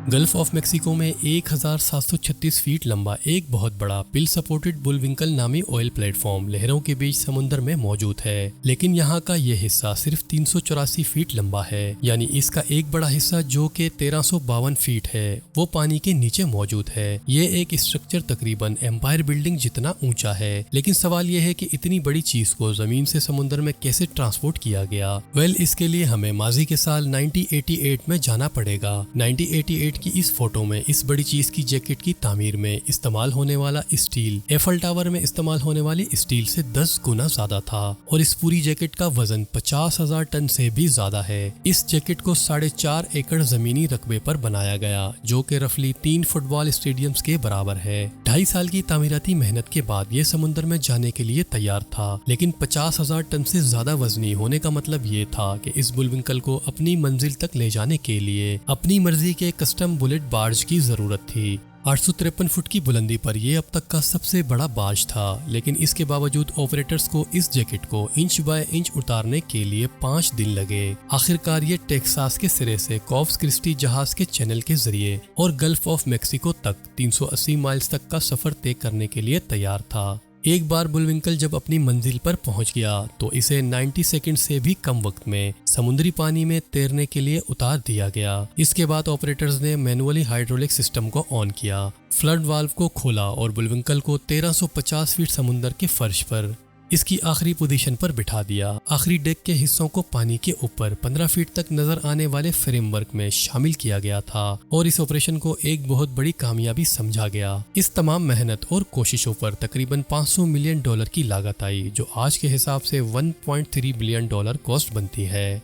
Gulf of Mexico में 1736 feet लंबा एक बहुत बड़ा पिल सपोर्टेड बुलविंकल नामी ऑयल प्लेटफॉर्म लहरों के बीच समुद्र में मौजूद है, लेकिन यहाँ का ये हिस्सा सिर्फ 384 फीट लंबा है। यानी इसका एक बड़ा हिस्सा जो कि 1352 फीट है वो पानी के नीचे मौजूद है। ये एक स्ट्रक्चर तकरीबन एम्पायर बिल्डिंग जितना ऊंचा है, लेकिन सवाल ये है कि इतनी बड़ी चीज को जमीन से समुद्र में कैसे ट्रांसपोर्ट किया गया। इसके लिए हमें माजी के साल 1988 में जाना पड़ेगा। 1988 की इस फोटो में इस बड़ी चीज की जैकेट की तामीर में इस्तेमाल होने वाला स्टील एफल टावर में इस्तेमाल होने वाली स्टील से 10 गुना ज्यादा था और इस पूरी जैकेट का वजन 50,000 टन से भी ज्यादा है। इस जैकेट को 4.5 एकड़ जमीनी रकबे पर बनाया गया, जो कि रफली 3 फुटबॉल स्टेडियम्स के बराबर है। 2.5 साल की तामीराती मेहनत के बाद ये समुद्र में जाने के लिए तैयार था, लेकिन 50,000 टन से ज्यादा वजनी होने का मतलब ये था कि इस बुलविंकल को अपनी मंजिल तक ले जाने के लिए अपनी मर्जी के कस्टम बुलेट बार्ज की जरूरत थी। 853 फुट की बुलंदी पर यह अब तक का सबसे बड़ा बार्ज था, लेकिन इसके बावजूद ऑपरेटर्स को इस जैकेट को इंच बाय इंच उतारने के लिए 5 दिन लगे। आखिरकार ये टेक्सास के सिरे से कॉर्पस क्रिस्टी जहाज के चैनल के जरिए और गल्फ ऑफ मेक्सिको तक 380 माइल्स तक का सफर तय करने के लिए तैयार था। एक बार बुलविंकल जब अपनी मंजिल पर पहुंच गया तो इसे 90 सेकंड से भी कम वक्त में समुद्री पानी में तैरने के लिए उतार दिया गया। इसके बाद ऑपरेटर्स ने मैनुअली हाइड्रोलिक सिस्टम को ऑन किया, फ्लड वाल्व को खोला और बुलविंकल को 1350 फीट समुद्र के फर्श पर इसकी आखिरी पोजीशन पर बिठा दिया। आखिरी डेक के हिस्सों को पानी के ऊपर 15 फीट तक नजर आने वाले फ्रेमवर्क में शामिल किया गया था और इस ऑपरेशन को एक बहुत बड़ी कामयाबी समझा गया। इस तमाम मेहनत और कोशिशों पर तकरीबन $500 मिलियन की लागत आई, जो आज के हिसाब से $1.3 बिलियन कॉस्ट बनती है।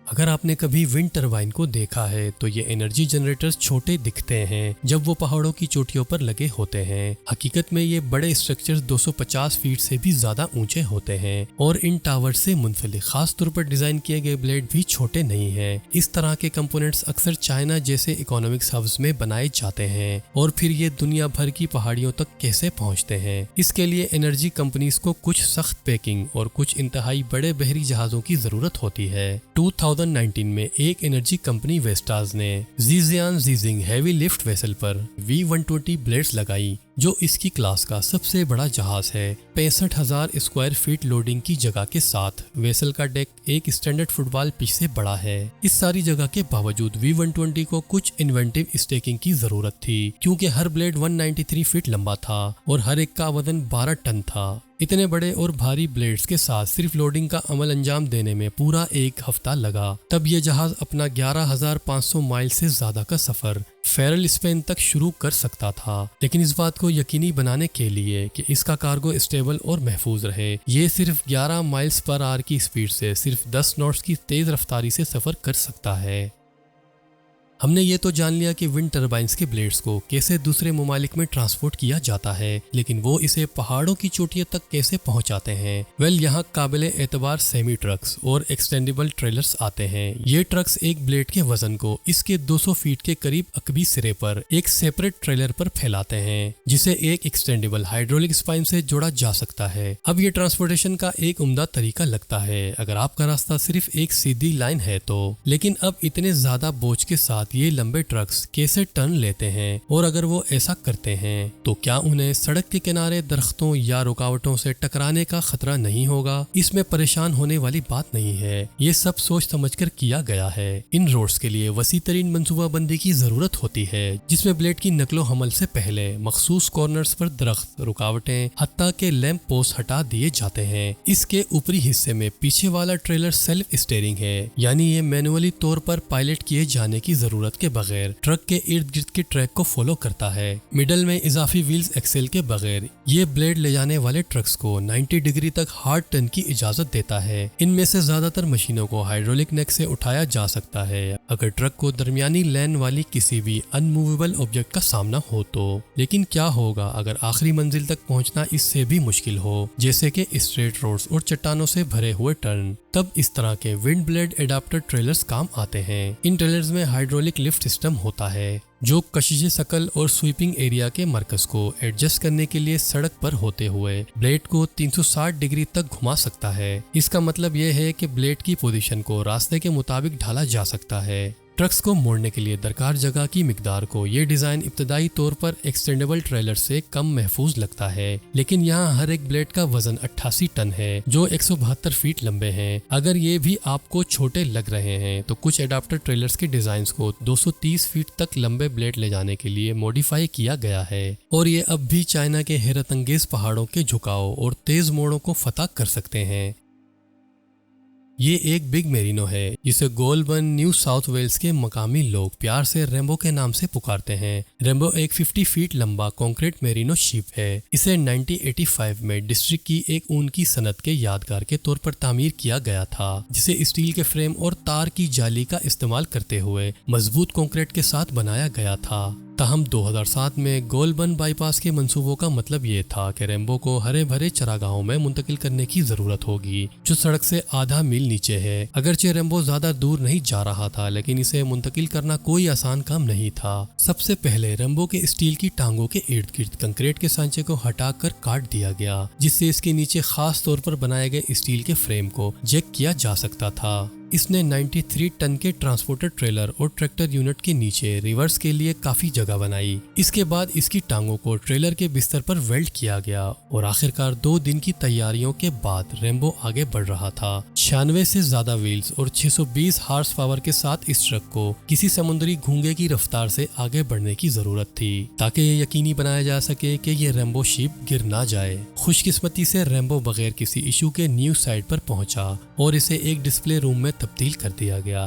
अगर आपने कभी विंड टरबाइन को देखा है तो ये एनर्जी जनरेटर्स छोटे दिखते हैं जब वो पहाड़ों की चोटियों पर लगे होते हैं। हकीकत में ये बड़े स्ट्रक्चर्स 250 फीट से भी ज्यादा ऊंचे होते हैं और इन टावर से मुंसलिक खास तौर पर डिजाइन किए गए ब्लेड भी छोटे नहीं हैं। इस तरह के कंपोनेंट्स अक्सर चाइना जैसे इकोनॉमिक हब्स में बनाए जाते हैं और फिर ये दुनिया भर की पहाड़ियों तक कैसे पहुंचते हैं। इसके लिए एनर्जी कंपनीज को कुछ सख्त पैकिंग और कुछ इंतहाई बड़े बहरी जहाजों की जरूरत होती है। 2019 में एक एनर्जी कंपनी वेस्टाज ने जीजियान जीजिंग हैवी लिफ्ट वेसल पर V120 ब्लेड्स लगाई, जो इसकी क्लास का सबसे बड़ा जहाज है। 65,000 स्क्वायर फीट लोडिंग की जगह के साथ वेसल का डेक एक स्टैंडर्ड फुटबॉल पिच से बड़ा है। इस सारी जगह के बावजूद V120 को कुछ इन्वेंटिव स्टेकिंग की जरूरत थी, क्योंकि हर ब्लेड 193 फीट लंबा था और हर एक का वजन 12 टन था। इतने बड़े और भारी ब्लेड्स के साथ सिर्फ लोडिंग का अमल अंजाम देने में पूरा 1 हफ्ता लगा। तब यह जहाज अपना 11,500 माइल से ज्यादा का सफर फेरल स्पेन तक शुरू कर सकता था, लेकिन इस बात को यकीनी बनाने के लिए कि इसका कार्गो स्टेबल और महफूज रहे, ये सिर्फ 11 माइल्स पर आवर की स्पीड से सिर्फ 10 नॉट्स की तेज रफ्तारी से सफर कर सकता है। हमने ये तो जान लिया कि विंड टरबाइंस के ब्लेड्स को कैसे दूसरे ममालिक में ट्रांसपोर्ट किया जाता है, लेकिन वो इसे पहाड़ों की चोटियों तक कैसे पहुंचाते हैं। यहाँ काबिले एतबार सेमी ट्रक्स और एक्सटेंडेबल ट्रेलर्स आते हैं। ये ट्रक्स एक ब्लेड के वजन को इसके 200 फीट के करीब अकबी सिरे पर एक सेपरेट ट्रेलर पर फैलाते हैं, जिसे एक एक्सटेंडेबल हाइड्रोलिक स्पाइन से जोड़ा जा सकता है। अब ये ट्रांसपोर्टेशन का एक उम्दा तरीका लगता है अगर आपका रास्ता सिर्फ एक सीधी लाइन है तो, लेकिन अब इतने ज्यादा बोझ के साथ ये लंबे ट्रक्स कैसे टर्न लेते हैं, और अगर वो ऐसा करते हैं तो क्या उन्हें सड़क के किनारे दरख्तों या रुकावटों से टकराने का खतरा नहीं होगा? इसमें परेशान होने वाली बात नहीं है, ये सब सोच समझकर किया गया है। इन रोड्स के लिए वसी तरीन मंसूबाबंदी की जरूरत होती है, जिसमें ब्लेड की नकलो हमल से पहले मखसूस कॉर्नर्स पर दरख्त, रुकावटें, हत्ता के लैंप पोस्ट हटा दिए जाते हैं। इसके ऊपरी हिस्से में पीछे वाला ट्रेलर सेल्फ स्टीयरिंग है, यानी ये मैनुअली तौर पर पायलट किए जाने की जरूरत के बगैर ट्रक के इर्द गिर्द के ट्रैक को फॉलो करता है। मिडल में इजाफी व्हील्स एक्सेल के बगैर ये ब्लेड ले जाने वाले ट्रक्स को 90 डिग्री तक हार्ड टर्न की इजाजत देता है। इनमें से ज्यादातर मशीनों को हाइड्रोलिक नेक से उठाया जा सकता है अगर ट्रक को दरमियानी लेन वाली किसी भी अनमूवेबल ऑब्जेक्ट का सामना हो तो। लेकिन क्या होगा अगर आखिरी मंजिल तक पहुंचना इससे भी मुश्किल हो, जैसे कि स्ट्रेट रोड्स और चट्टानों से भरे हुए टर्न? तब इस तरह के विंड ब्लेड एडाप्टर ट्रेलर्स काम आते हैं। इन ट्रेलर्स में हाइड्रोलिक लिफ्ट सिस्टम होता है जो कशिश शकल और स्वीपिंग एरिया के मरकज को एडजस्ट करने के लिए सड़क पर होते हुए ब्लेड को 360 डिग्री तक घुमा सकता है। इसका मतलब यह है कि ब्लेड की पोजीशन को रास्ते के मुताबिक ढाला जा सकता है। ट्रक्स को मोड़ने के लिए दरकार जगह की मिकदार को ये डिजाइन इब्तदाई तौर पर एक्सटेंडेबल ट्रेलर से कम महफूज लगता है, लेकिन यहाँ हर एक ब्लेड का वजन 88 टन है जो 172 फीट लंबे हैं। अगर ये भी आपको छोटे लग रहे हैं तो कुछ एडाप्टर ट्रेलर्स के डिजाइन को 230 फीट तक लंबे ब्लेड ले जाने के लिए मॉडिफाई किया गया है और ये अब भी चाइना के हैरत अंगेज पहाड़ों के झुकाव और तेज मोड़ों को फतह कर सकते हैं। ये एक बिग मेरिनो है जिसे गोलबर्न न्यू साउथ वेल्स के मकामी लोग प्यार से रेम्बो के नाम से पुकारते हैं। रेम्बो एक 50 फीट लंबा कंक्रीट मेरिनो शिप है। इसे 1985 में डिस्ट्रिक्ट की एक ऊन की सनत के यादगार के तौर पर तामीर किया गया था, जिसे स्टील के फ्रेम और तार की जाली का इस्तेमाल करते हुए मजबूत कंक्रीट के साथ बनाया गया था। ताहम 2007 में गोलबर्न बाईपास के मंसूबों का मतलब ये था कि रेम्बो को हरे भरे चरागाहों में मुंतकिल करने की जरूरत होगी जो सड़क से आधा मील नीचे है। अगरचे रेम्बो ज्यादा दूर नहीं जा रहा था, लेकिन इसे मुंतकिल करना कोई आसान काम नहीं था। सबसे पहले रेम्बो के स्टील की टांगों के इर्द गिर्द कंक्रीट के सांचे को हटाकर काट दिया गया, जिससे इसके नीचे खास तौर पर बनाए गए स्टील के फ्रेम को जैक किया जा सकता था। इसने 93 टन के ट्रांसपोर्टर ट्रेलर और ट्रैक्टर यूनिट के नीचे रिवर्स के लिए काफी जगह बनाई। इसके बाद इसकी टांगों को ट्रेलर के बिस्तर पर वेल्ड किया गया और आखिरकार 2 दिन की तैयारियों के बाद रेम्बो आगे बढ़ रहा था। 96 से ज्यादा व्हील्स और 620 हार्स पावर के साथ इस ट्रक को किसी समुद्री घोंगे की रफ्तार से आगे बढ़ने की जरूरत थी ताकि ये यकीनी बनाया जा सके कि ये रेम्बो शिप गिर ना जाए। खुशकिस्मती से रेम्बो बगैर किसी इशू के न्यू साइड पर पहुंचा और इसे एक डिस्प्ले रूम में तब्दील कर दिया गया।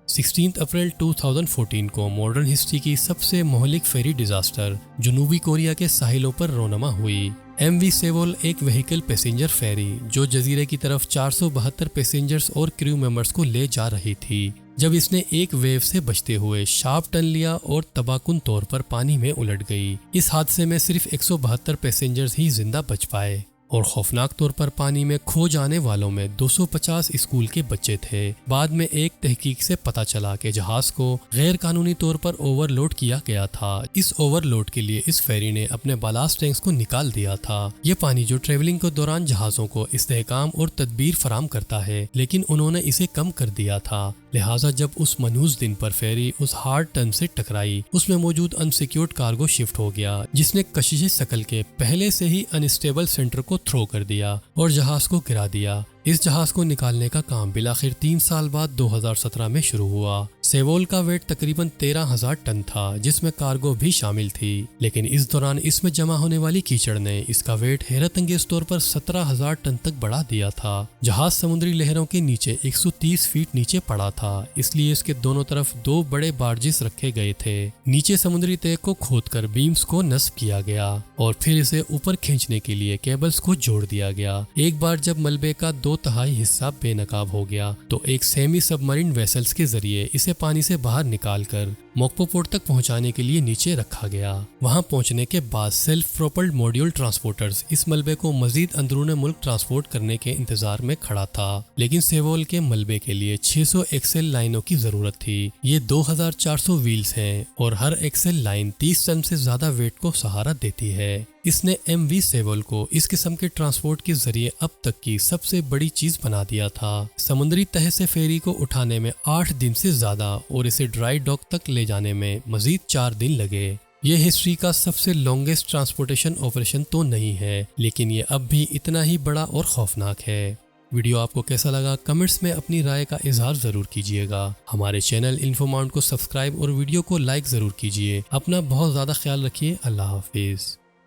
16 अप्रैल 2014 को मॉडर्न हिस्ट्री की सबसे मोहलिक फेरी डिजास्टर जनूबी कोरिया के साहिलों पर रोनमा हुई। MV सेवोल एक व्हीकल पैसेंजर फेरी जो जजीरे की तरफ 472 पैसेंजर्स और क्रू मेंबर्स को ले जा रही थी, जब इसने एक वेव से बचते हुए शार्प टर्न लिया और तबाकुन तौर पर पानी में उलट गई। इस हादसे में सिर्फ 172 पैसेंजर्स ही जिंदा बच पाए और खौफनाक तौर पर पानी में खो जाने वालों में 250 स्कूल के बच्चे थे। बाद में एक तहकीक से पता चला कि जहाज को गैर कानूनी तौर पर ओवरलोड किया गया था। इस ओवरलोड के लिए इस फेरी ने अपने बालास्ट टैंक्स को निकाल दिया था। ये पानी जो ट्रेवलिंग के दौरान जहाजों को इस्तेहकाम और तदबीर फराम करता है, लेकिन उन्होंने इसे कम कर दिया था। लिहाजा जब उस मनहूस दिन पर फेरी उस हार्ड टर्न से टकराई, उसमें मौजूद अनसिक्योर्ड कार्गो शिफ्ट हो गया, जिसने कशिश शकल के पहले से ही अनस्टेबल सेंटर को थ्रो कर दिया और जहाज को गिरा दिया। इस जहाज को निकालने का काम बिलाखिर 3 साल बाद 2017 में शुरू हुआ। सेवोल का वेट तकरीबन 13,000 टन था, जिसमें कार्गो भी शामिल थी, लेकिन इस दौरान इसमें जमा होने वाली कीचड़ ने इसका वेट हैरत अंगेज तौर पर 17,000 टन तक बढ़ा दिया था। जहाज समुद्री लहरों के नीचे 130 फीट नीचे पड़ा था, इसलिए इसके दोनों तरफ 2 बड़े बार्जिस रखे गए थे। नीचे समुद्री तह को खोदकर बीम्स को नस्ब किया गया और फिर इसे ऊपर खींचने के लिए केबल्स को जोड़ दिया गया। एक बार जब मलबे का 2/3 हिस्सा बेनकाब हो गया तो एक सेमी सबमरीन वेसल्स के जरिए इसे पानी से बाहर निकालकर मोक्पो पोर्ट तक पहुंचाने के लिए नीचे रखा गया। वहां पहुंचने के बाद सेल्फ प्रोपल्ड मॉड्यूल ट्रांसपोर्टर्स इस मलबे को मजीद अंदरून मुल्क ट्रांसपोर्ट करने के इंतजार में खड़ा था, लेकिन सेवोल के मलबे के लिए 600 एक्सेल लाइनों की जरूरत थी। ये 2400 व्हील्स हैं और हर एक्सेल लाइन 30 टन से ज्यादा वेट को सहारा देती है। इसने MV सेवोल को इस किस्म के ट्रांसपोर्ट के जरिए अब तक की सबसे बड़ी चीज बना दिया था। समुद्री तह से फेरी को उठाने में 8 दिन से ज्यादा और इसे ड्राई डॉक तक ले जाने में मजीद 4 दिन लगे। ये हिस्ट्री का सबसे लॉन्गेस्ट ट्रांसपोर्टेशन ऑपरेशन तो नहीं है, लेकिन ये अब भी इतना ही बड़ा और खौफनाक है। वीडियो आपको कैसा लगा कमेंट्स में अपनी राय का इजहार जरूर कीजिएगा। हमारे चैनल इन्फोमाउंट को सब्सक्राइब और वीडियो को लाइक जरूर कीजिए। अपना बहुत ज्यादा ख्याल रखिए। अल्लाह हाफिज।